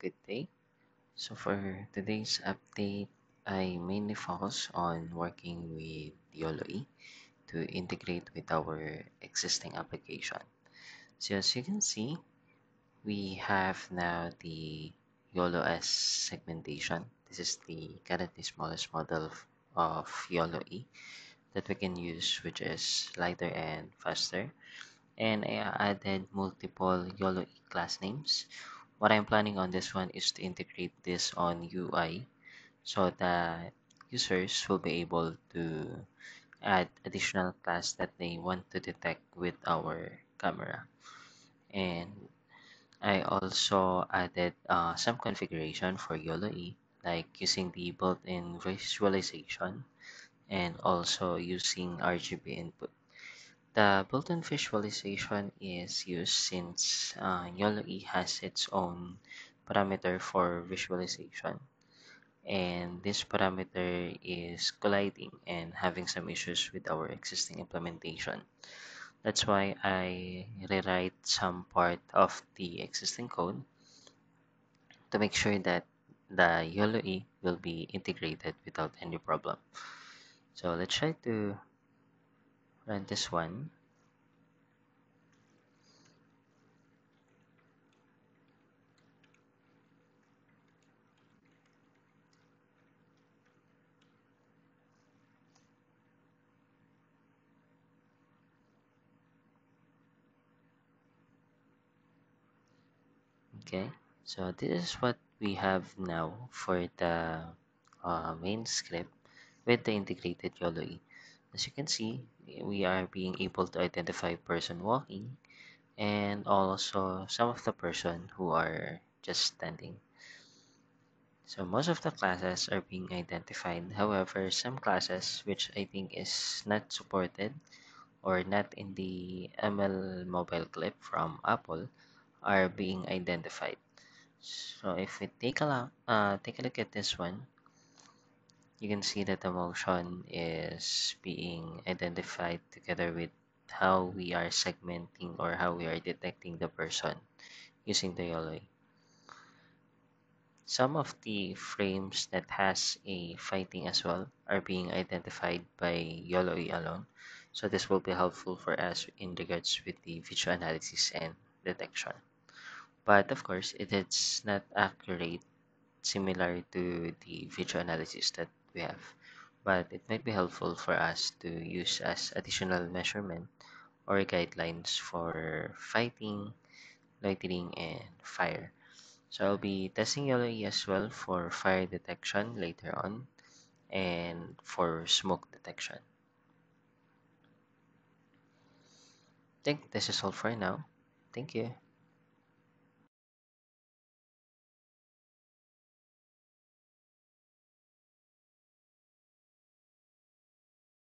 good day. So for today's update, I mainly focus on working with YOLO to integrate with our existing application. So as you can see, we have now the YOLO S segmentation. This is the currently smallest model of YOLO E that we can use, which is lighter and faster. And I added multiple YOLO class names. What I'm planning on this one is to integrate this on UI so that users will be able to add additional class that they want to detect with our camera. And I also added some configuration for YOLO E, like using the built-in visualization and also using RGB input. The built-in visualization is used since YOLO-E has its own parameter for visualization, and this parameter is colliding and having some issues with our existing implementation. That's why I rewrite some part of the existing code to make sure that the YOLO-E will be integrated without any problem. So let's try to run this one. Okay, so this is what we have now for the main script with the integrated YOLO. As you can see, we are being able to identify person walking and also some of the person who are just standing. So most of the classes are being identified. However, some classes which I think is not supported or not in the ML mobile clip from Apple are being identified. So if we take a look at this one, you can see that the motion is being identified together with how we are segmenting or how we are detecting the person using the YOLO. Some of the frames that has a fighting as well are being identified by YOLO alone. So this will be helpful for us in regards with the visual analysis and detection. But of course, it is not accurate similar to the video analysis that we have, but it might be helpful for us to use as additional measurement or guidelines for fighting, lightning, and fire. So I'll be testing Yellow E as well for fire detection later on and for smoke detection. I think this is all for now. Thank you.